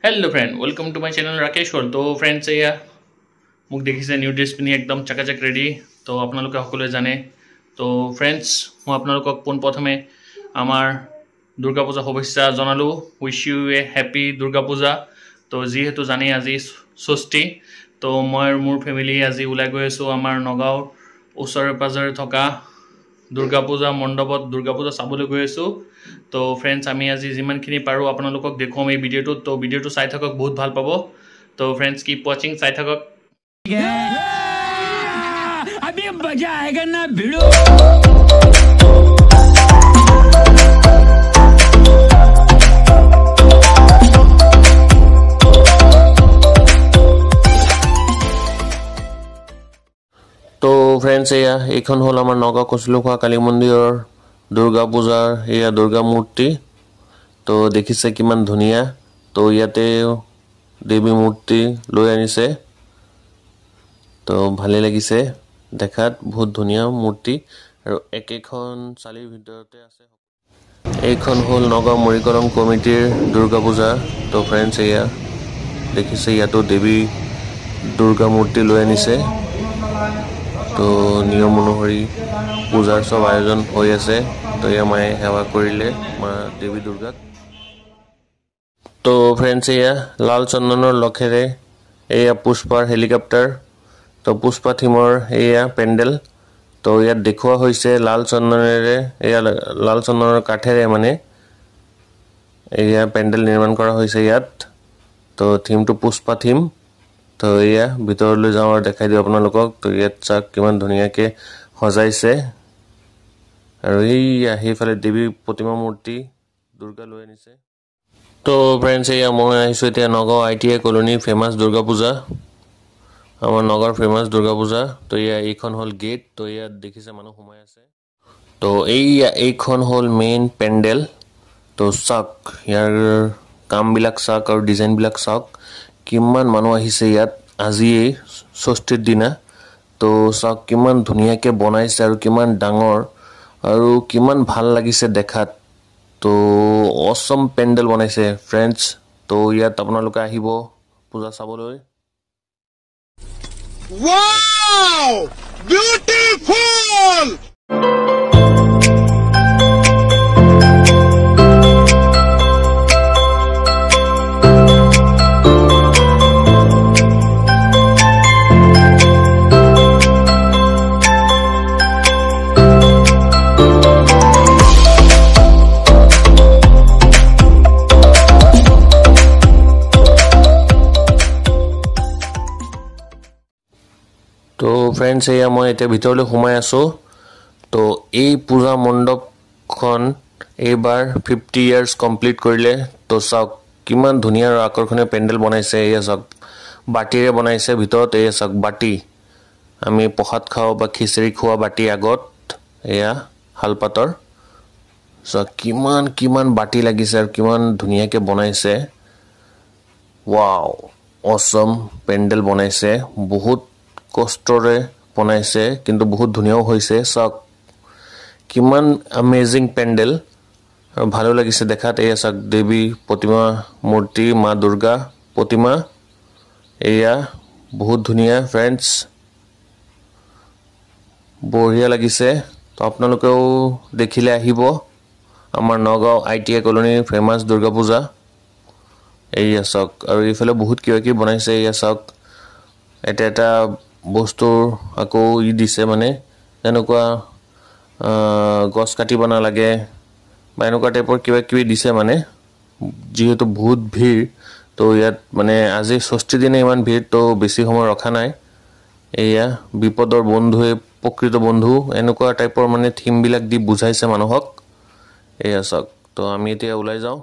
Hello friend welcome to my channel Rakesh world. तो friends एया मुख देखिसे न्यू ड्रेस पिनी एकदम चकाचक रेडी। तो आपनालोके सकलोए जाने। तो फ्रेंड्स मैं आपनालोকক पोन प्रथमे आमार दुर्गा पूजा शुभेच्छा जनालो। Wish you a happy Durga Puja. तो जीहेतु जाने আজি षष्ठी तो मैं मोर फैमिली আজি उलाई गई आसो आमार नगाँव ओसरे पाजरे थका दुर्गा पूजा मंडपत दुर्गा पूजा चाबले गई आसो। तो फ्रेंड्स आमी आज जिमानखिनि पारो आपनालोকক देखुवाम এই ভিডিওটো। तो ভিডিওটো চাই থাকক बहुत ভাল পাব। तो फ्रेंड्स कीप वाचिंग চাই থাকক। अभी मजा आएगा ना भिड़ो। तो फ्रेंड्स एया एखन हल आमार नगाँव कचलुखोৱা काली मंदिर दुर्गा पूजार एया दुर्गा मूर्ति। तो देखिसे किमान धुनिया। तो इयाते देवी मूर्ति লৈ আনিছে। तो भाले लागिसे देखात बहुत धुनिया मूर्ति और एकेখন চালিৰ ভিতৰতে আছে। এইখন হল নগাঁও মৰিকলম কমিটিৰ दुर्गा पूजा। तो फ्रेंड्स एया देखिसे ইয়াতো देवी दुर्गा मूर्ति লৈ আনিছে। तो नियम अनुसरी पूजार सब आयोजन हो आसे। तो या माए सेवा करिले मा देवी दुर्गा। तो फ्रेंड्स एया लाल चंदनर लखेरे एया पुष्पार हेलिकप्टर। तो पुष्पा थीमर एया पेंडेल। तो यात देखुवा होइसे लाल चंदनेरे एया लाल चंदनर काठेरे माने एया पेंडेल निर्माण करा होइसे यात। तो थीम टू पुष्पा थीम। तो एया भितरলৈ যাওঁ আৰু দেখাই দিও আপোনালোকক। তো ইয়াত চাক কিমান ধুনিয়াকে সজাইছে আৰু এই আহিফালে দেৱী প্ৰতিমা মূৰ্তি দুৰ্গা লৈ আনিছে। তো फ्रेंड्स এয়া মই আহিছো এতিয়া Nagaon ITI colony famous Durga Puja আমাৰ নগৰ ফেমাস দুৰ্গা পূজা। তো এয়া এইখন হল গেট। তো এয়া দেখিছে মানুহ সোমাই আছে। তো এইখন হল মেইন পেন্ডেল। তো চাক ইয়াৰ কামবিলাক চাক আৰু ডিজাইনবিলাক চাক কিমান মানুহ আহিছে ইয়াত আজি ষষ্ঠীৰ দিনা। তো চাক কিমান ধুনিয়াকে বনাইছে আৰু কিমান ডাঙৰ আৰু কিমান ভাল লাগিছে দেখাত। তো অসম পেন্ডেল বনাইছে फ्रेंड्स। তো ইয়াত আপোনালোকে আহিব পূজা চাবলৈ। Wow! Beautiful! तो फ्रेंड्स एया मैं এতিয়া ভিতৰলৈ সোমাই আছো। তো এই পূজা মণ্ডপখন এইবাৰ 50 ইয়াৰ্স কমপ্লিট কৰিলে। তো চাওক কিমান ধুনিয়া আৰু আকৰ্ষণীয় পেন্ডেল বনাইছে। এয়া চাওক বাটিৰে বনাইছে ভিতৰত। এয়া চাওক বাটি আমি প্ৰসাদ খাও বা খিচিৰি খোৱা বাটি আগত এয়া হালপাতৰ। চাওক কিমান কিমান বাটি লাগিছে আৰু কিমান ধুনিয়াকে বনাইছে। ওয়াও অসম পেন্ডেল বনাইছে। বহুত কষ্টৰে বনাইছে কিন্তু বহুত ধুনিয়াও হৈছে। চাওক কিমান অ্যামেজিং পেন্ডেল আৰু ভালো লাগিছে দেখাত। এয়া চাওক দেৱী প্ৰতিমা মূৰ্তি মা দুৰ্গা প্ৰতিমা এয়া বহুত ধুনিয়া फ्रेंड्स বঢ়িয়া লাগিছে। তো আপোনালোকেও দেখিলে আহিব আমাৰ নগাঁও আইটিআই কলোনিৰ ফেমাস দুৰ্গা পূজা। এয়া চাওক আৰু ইফালে বহুত কিবা কি বনাইছে। এয়া চাওক এটা বস্তু আকৌ ই দিছে মানে এনেকুৱা গছ কাটিব না লাগে বা এনেকুৱা টাইপৰ কিবা কিবি দিছে মানে যেহেতু বহুত ভিৰ। তো ইয়াত মানে আজি ষষ্ঠী দিনে ইমান ভিৰ। তো বেছি সময় ৰখা নাই। এয়া বিপদৰ বন্ধুৱে প্ৰকৃত বন্ধু এনেকুৱা টাইপৰ মানে থিম বিলাক দি বুজাইছে মানুহক। এয়া চাওক। তো আমি এতিয়া ওলাই যাওঁ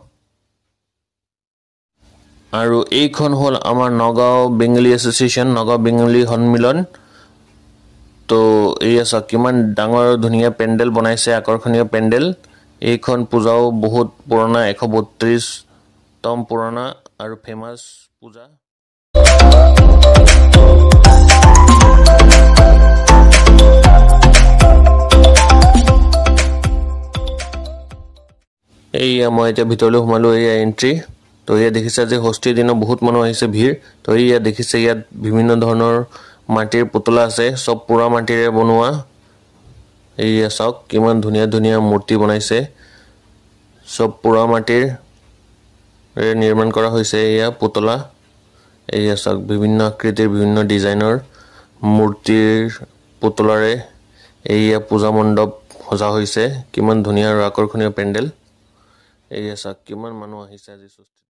আৰু এইখন হল আমাৰ Nagaon Bengali association Nagaon Bengali সন্মিলন। তো এয়া চাওক কিমান ডাঙৰ ধুনিয়া পেন্ডেল বনাইছে আকৰ্ষণীয় পেন্ডেল। এইখন পূজাও বহুত পুৰণা 132তম পুৰণা আৰু ফেমাস পূজা। এইয়া মই এতিয়া ভিতৰলৈ সোমালো। এয়া এন্ট্ৰি। তো ইয়াত দেখিছে যে ষষ্ঠীৰ দিনা বহুত মানুহ আহিছে ভিৰ তো ইয়াত দেখিছে ইয়াত বিভিন্ন ধৰণৰ মাটিৰ পুতলা আছে সব পুৰা মাটিৰে বনোৱা এইয়া চাওক কিমান ধুনীয়া ধুনীয়া মূৰ্তি বনাইছে সব পুৰা মাটিৰ নিৰ্মাণ কৰা হৈছে এয়া পুতলা এইয়া চাওক বিভিন্ন আকৃতিৰ বিভিন্ন ডিজাইনৰ মূৰ্তিৰ পুতলাৰে এইয়া পূজা মণ্ডপ সজা হৈছে কিমান ধুনীয়া আৰু আকৰ্ষণীয় পেণ্ডেল এইয়া চাওক কিমান মানুহ আহিছে আজি ষষ্ঠী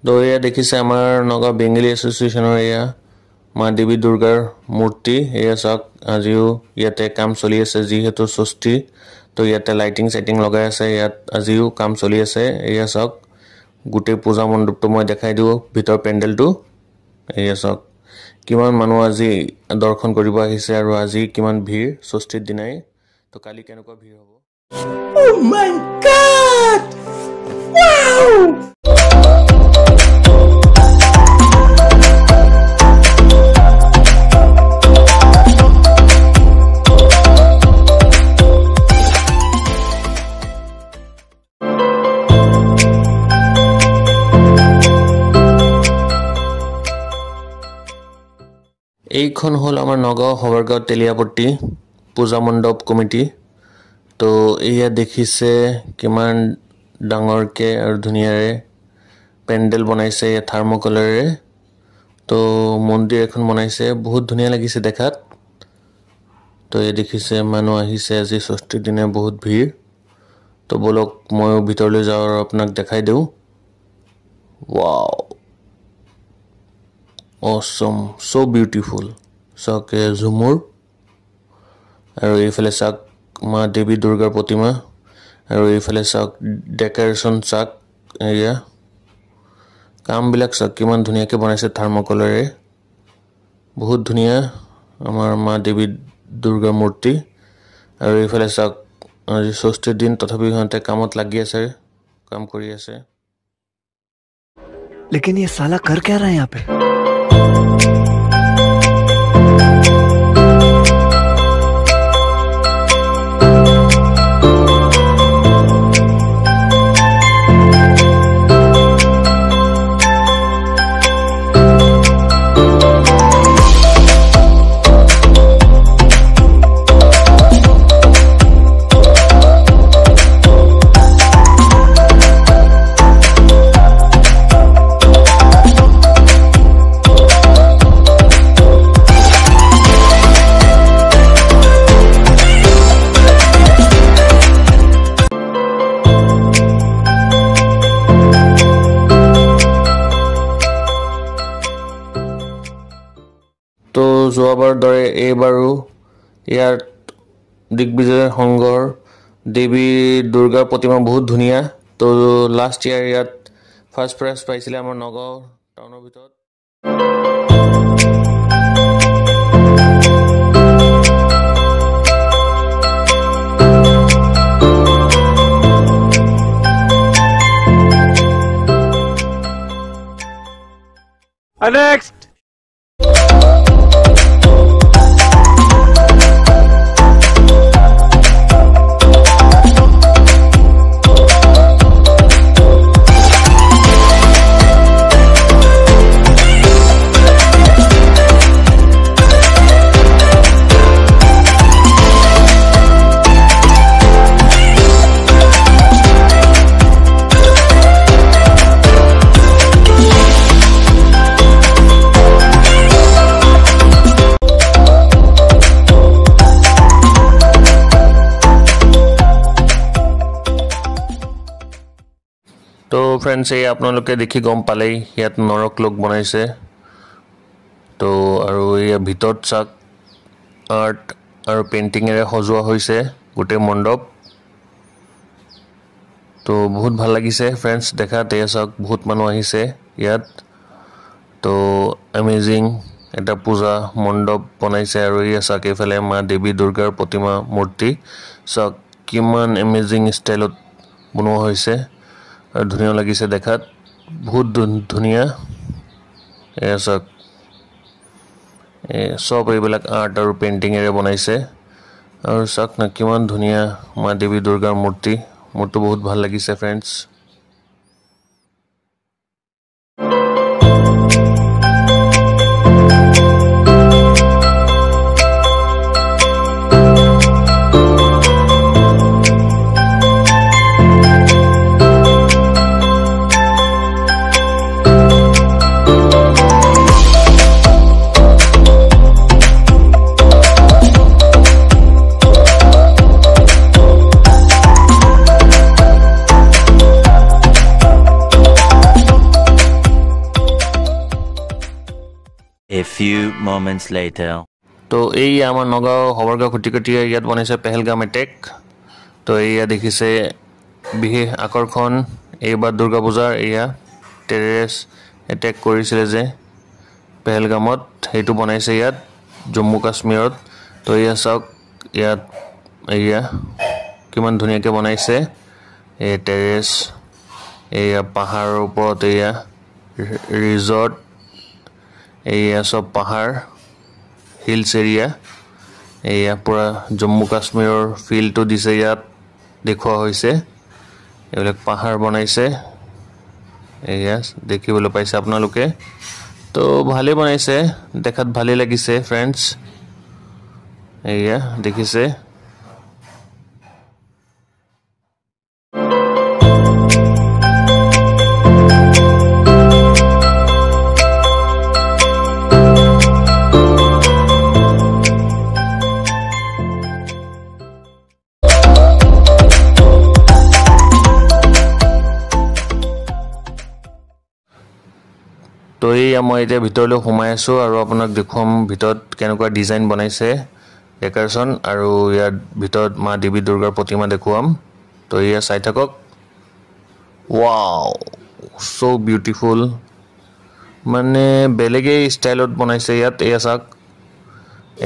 তো এয়া দেখিছে আমাৰ নগাঁও বেংগলী এছ'চিয়েশ্যনৰ এয়া মা দেৱী দুৰ্গাৰ মূৰ্তি এয়া চাওক আজিও ইয়াতে কাম চলি আছে যিহেতু ষষ্ঠী তো ইয়াতে লাইটিং সেটিং লগাই আছে ইয়াত আজিও কাম চলি আছে এয়া চাওক গোটেই পূজা মণ্ডপটো মই দেখাই দিও ভিতৰ পেণ্ডেলটো এয়া চাওক কিমান মানুহ আজি দৰ্শন কৰিব আহিছে আৰু আজি কিমান ভিৰ ষষ্ঠীৰ দিনাই তো কালি কেনেকুৱা ভিৰ হ'ব Oh my God! Wow! এইখন হল আমাৰ নগাঁও হবৰগাঁও তেলিয়াপট্টি পূজা মণ্ডপ কমিটি তো এয়া দেখিছে কিমান ডাঙৰকে আৰু ধুনীয়াৰে পেণ্ডেল বনাইছে থাৰ্মোকলেৰে তো মন্দিৰ এখন বনাইছে বহুত ধুনীয়া লাগিছে দেখাত তো এয়া দেখিছে মানুহ আহিছে আজি ষষ্ঠীৰ দিনা বহুত ভিৰ তো বলক মই ভিতৰলৈ যাওঁ আৰু আপোনাক দেখাই দিওঁ ওয়াও awesome so beautiful চাকে ঝুমুৰ আৰু এইফালে চাক মা দেৱী দুৰ্গাৰ প্ৰতিমা আৰু এইফালে চাক ডেকৰেশ্যন চাক এয়া কামবিলাক চাক কিমান ধুনীয়াকৈ বনাইছে থাৰ্মোকলেৰে বহুত ধুনীয়া আমাৰ মা দেৱী দুৰ্গা মূৰ্তি আৰু এইফালে চাক আজি ষষ্ঠীৰ দিন তথাপি হতে কামত লাগি আছে কাম কৰি আছে लेकिन ये साला कर क्या रहा है यहाँ पे তো যোৱাবাৰ দৰে এইবাৰো ইয়াৰ দিগ্বিজয় সংঘৰ দেৱী দুৰ্গাৰ প্ৰতিমা বহুত ধুনীয়া তো লাষ্ট ইয়াৰ ইয়াত ফাৰ্ষ্ট প্ৰাইজ পাইছিলে আমাৰ নগাঁও টাউনৰ ভিতৰত Next! তো ফ্ৰেণ্ডছ এই আপোনালোকে দেখি গম পালেই ইয়াত নৰক লোক বনাইছে তো আৰু এই ভিতৰত চাক আৰ্ট আৰু পেইণ্টিঙেৰে সজোৱা হৈছে গোটেই মণ্ডপ তো বহুত ভাল লাগিছে ফ্ৰেণ্ডছ দেখাত এয়া চাওক বহুত মানুহ আহিছে ইয়াত তো এমেজিং এটা পূজা মণ্ডপ বনাইছে আৰু এয়া চাওক এইফালে মা দেৱী দুৰ্গাৰ প্ৰতিমা মূৰ্তি চাওক কিমান এমেজিং ষ্টাইলত বনোৱা হৈছে আৰু ধুনীয়া লাগিছে দেখাত বহুত ধুনীয়া এয়া চাওক সব এইবিলাক আৰ্ট আৰু পেইণ্টিঙেৰে বনাইছে আৰু চাওক না কিমান ধুনীয়া মা দেৱী দুৰ্গাৰ মূৰ্তি মোৰতো বহুত ভাল লাগিছে friends A few moments later. তো এই আমাৰ নগাঁও হবৰগাঁও খুটিকটীয়া ইয়াত বনাইছে পেহেলগাম এটেক তো এয়া দেখিছে বিশেষ আকৰ্ষণ এইবাৰ দুৰ্গা পূজাৰ এয়া টেৰেছ এটেক কৰিছিলে যে পেহেলগামত সেইটো বনাইছে ইয়াত জম্মু কাশ্মীৰত তো এয়া চাওক ইয়াত এয়া কিমান ধুনীয়াকৈ বনাইছে এই টেৰেছ এয়া পাহাৰৰ ওপৰত এয়া ৰিজৰ্ট এয়া সব পাহাৰ হিলছ এৰিয়া এয়া পুৰা জম্মু কাশ্মীৰৰ ফিল্ডটো দিছে ইয়াত দেখুওৱা হৈছে এইবিলাক পাহাৰ বনাইছে এয়া দেখিবলৈ পাইছে আপোনালোকে তো ভালে বনাইছে দেখাত ভালে লাগিছে ফ্ৰেণ্ডছ এয়া দেখিছে তো এই মই এতিয়া ভিতৰলৈ সোমাই আছোঁ আৰু আপোনাক দেখুৱাম ভিতৰত কেনেকুৱা ডিজাইন বনাইছে ডেকৰেশ্যন আৰু ইয়াৰ ভিতৰত মা দেৱী দুৰ্গাৰ প্ৰতিমা দেখুৱাম তো এয়া চাই থাকক ৱাও সো বিউটিফুল মানে বেলেগেই ষ্টাইলত বনাইছে ইয়াত এয়া চাওক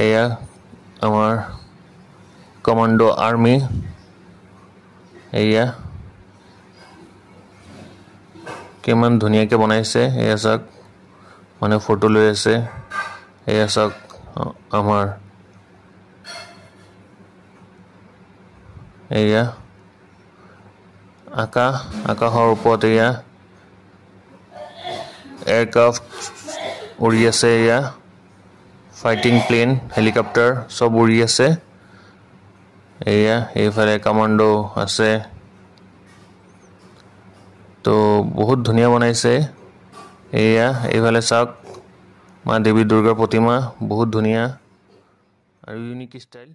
এয়া আমাৰ কমাণ্ডো আৰ্মি এয়া কিমান ধুনীয়াকৈ বনাইছে এয়া চাওক মানে ফটো লৈ আছে এয়া চাওক আমাৰ এয়া আকাশৰ ওপৰত এয়া এয়াৰক্ৰাফ্ট উৰি আছে এয়া ফাইটিং প্লেন হেলিকপ্টাৰ সব উৰি আছে এয়া এইফালে কমাণ্ডো আছে তো বহুত ধুনীয়া বনাইছে এয়া এইফালে চাওক মা দেৱী দুৰ্গাৰ প্ৰতিমা বহুত ধুনীয়া আৰু ইউনিক ষ্টাইল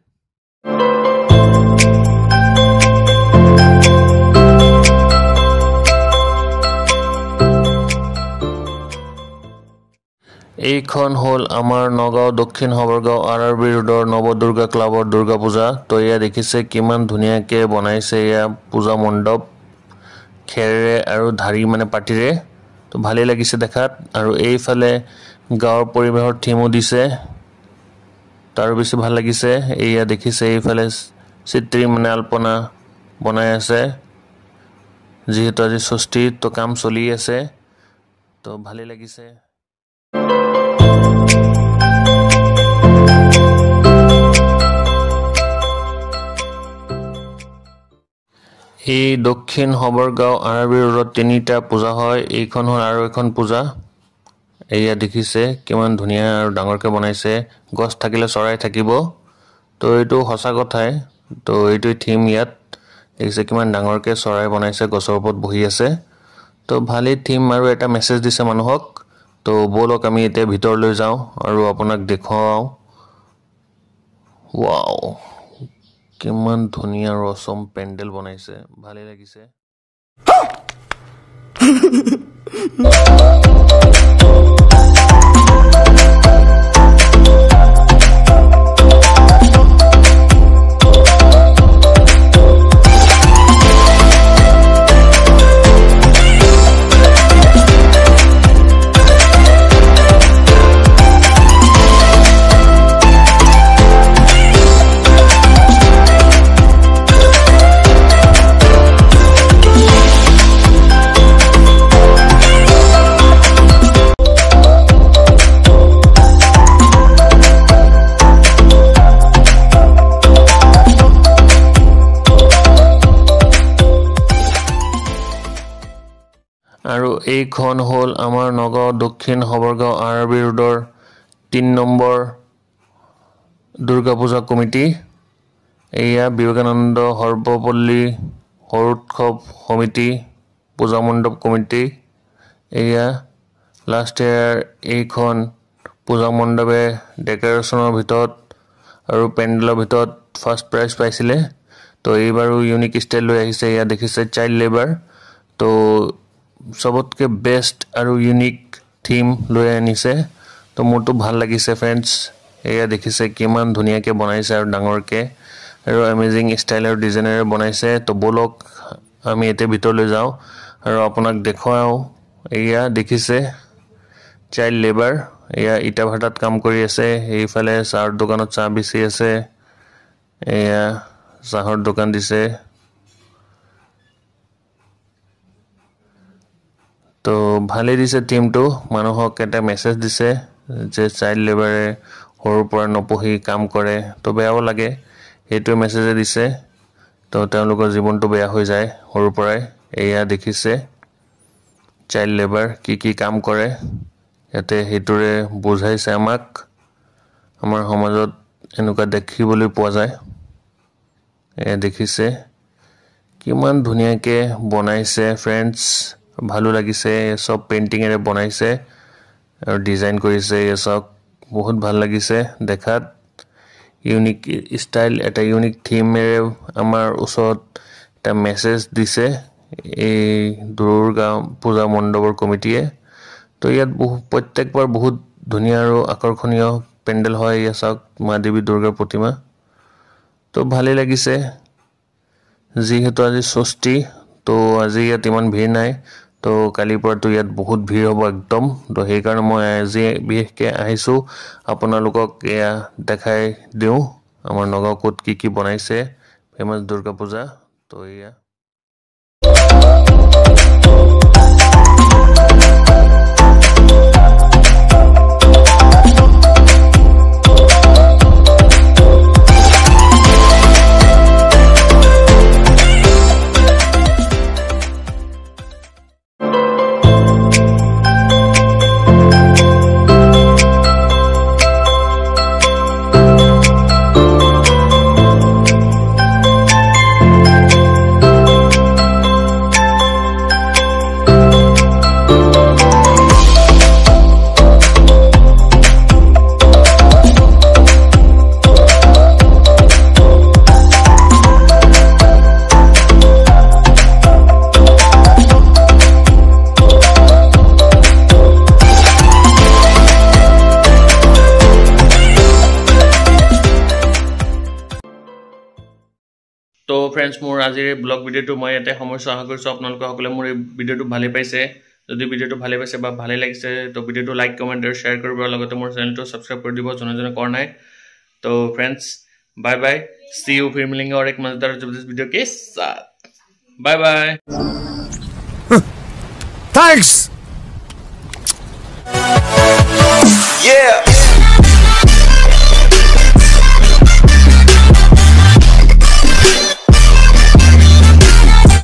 এইখন হ'ল আমাৰ নগাঁও দক্ষিণ হবৰগাঁও RRB ৰোডৰ নৱদুৰ্গা ক্লাবৰ দুৰ্গা পূজা তো এয়া দেখিছে কিমান ধুনীয়াকৈ বনাইছে এয়া পূজা মণ্ডপ খেৰেৰে আৰু ধাৰি মানে পাটিৰে তো ভালেই লাগিছে দেখাত আৰু এইফালে গাঁৱৰ পৰিৱেশৰ থিমো দিছে তাৰো বেছি ভাল লাগিছে এয়া দেখিছে এইফালে চিত্ৰী মানে আল্পনা বনাই আছে যিহেতু আজি ষষ্ঠী তো কাম চলি আছে তো ভালেই লাগিছে এই দক্ষিণ হবৰগাঁও RRB ৰোডত তিনিটা পূজা হয় এইখন হ'ল আৰু এখন পূজা এয়া দেখিছে কিমান ধুনীয়া আৰু ডাঙৰকৈ বনাইছে গছ থাকিলে চৰাই থাকিব তো এইটো সঁচা কথাই তো এইটোই থিম ইয়াত দেখিছে কিমান ডাঙৰকৈ চৰাই বনাইছে গছৰ ওপৰত বহি আছে তো ভালেই থিম আৰু এটা মেছেজ দিছে মানুহক তো বলক আমি এতিয়া ভিতৰলৈ যাওঁ আৰু আপোনাক দেখুৱাওঁ ৱাও কিমান ধুনীয়া ৰসম পেণ্ডেল বনাইছে ভালে লাগিছে আৰু এইখন হ'ল আমাৰ নগাঁও দক্ষিণ হবৰগাঁও RRB ৰোডৰ 3 নম্বৰ দুৰ্গা পূজা কমিটি এয়া বিবেকানন্দ সৰ্বপল্লী সৰুৎসৱ সমিতি পূজা মণ্ডপ কমিটি এয়া লাষ্ট ইয়াৰ এইখন পূজা মণ্ডপে ডেকৰেশ্যনৰ ভিতৰত আৰু পেণ্ডেলৰ ভিতৰত ফাৰ্ষ্ট প্ৰাইজ পাইছিলে তো এইবাৰো ইউনিক ষ্টাইল লৈ আহিছে এয়া দেখিছে চাইল্ড লেবাৰ তো সবতকে বেষ্ট আৰু ইউনিক থিম লৈ আনিছে তো মোৰটো ভাল লাগিছে ফ্ৰেণ্ডছ এয়া দেখিছে কিমান ধুনীয়াকৈ বনাইছে আৰু ডাঙৰকৈ আৰু এমেজিং ষ্টাইল আৰু ডিজাইনেৰে বনাইছে তো বলক আমি এতিয়া ভিতৰলৈ যাওঁ আৰু আপোনাক দেখুৱাও এয়া দেখিছে চাইল্ড লেবাৰ এয়া ইটা ভাটাত কাম কৰি আছে এইফালে চাহৰ দোকানত চাহ বেচি আছে এয়া চাহৰ দোকান দিছে তো ভালে দিছে টিমটো মানুহক এটা মেছেজ দিছে যে চাইল্ড লেবাৰে সৰুৰ পৰা নপঢ়ি কাম কৰে তো বেয়াও লাগে এইটো মেছেজে দিছে তো তেওঁলোকৰ জীৱনটো বেয়া হৈ যায় সৰুৰ পৰাই এয়া দেখিছে চাইল্ড লেবাৰ কি কাম কৰে ইয়াতে হেতুৰে বুজাইছে আমাক আমাৰ সমাজত এনেকুৱা দেখিবলৈ পোৱা যায় এয়া দেখিছে কিমান ধুনীয়াকৈ বনাইছে ফ্ৰেণ্ডছ ভালো লাগিছে সব পেইন্টিংৰে বনাইছে আৰু ডিজাইন কৰিছে এই সব বহুত ভাল লাগিছে দেখাত ইউনিক ষ্টাইল এটা ইউনিক থিমেৰে আমাৰ ওচৰত এটা মেছেজ দিছে এই দুৰ্গা পূজা মণ্ডপৰ কমিটিয়ে তো ইয়াত প্ৰত্যেকবাৰ বহুত ধুনীয়া আৰু আকৰ্ষণীয় পেণ্ডেল হয় ইয়া চাওক মা দেৱী দুৰ্গাৰ প্ৰতিমা তো ভালেই লাগিছে যিহেতু আজি ষষ্ঠী তো আজি ইয়াত ইমান ভিৰ নাই তো কালিৰ পৰাতো ইয়াত বহুত ভিৰ হ'ব একদম তো সেইকাৰণে মই আজি বিশেষকৈ আহিছোঁ আপোনালোকক এয়া দেখাই দিওঁ আমাৰ নগাঁও ক'ত কি বনাইছে ফেমাছ দুৰ্গা পূজা তো এয়া তো ফ্ৰেণ্ডছ মোৰ আজিৰ ব্লগ ভিডিঅ'টো মই ইয়াতে সামৰিছোঁ আশা কৰিছোঁ আপোনালোকে সকলোৱে মোৰ এই ভিডিঅ'টো ভালেই পাইছে যদি ভিডিঅ'টো ভালে পাইছে বা ভালে লাগিছে তো ভিডিঅ'টো লাইক কমেণ্ট আৰু শ্বেয়াৰ কৰিব আৰু লগতে মোৰ চেনেলটো ছাবস্ক্ৰাইব কৰি দিব যোনে কৰা নাই तो friends bye bye see you फिर मिलेंगे और एक मजेदार जबरदस्त वीडियो के साथ बाय बाय Thanks! Yeah!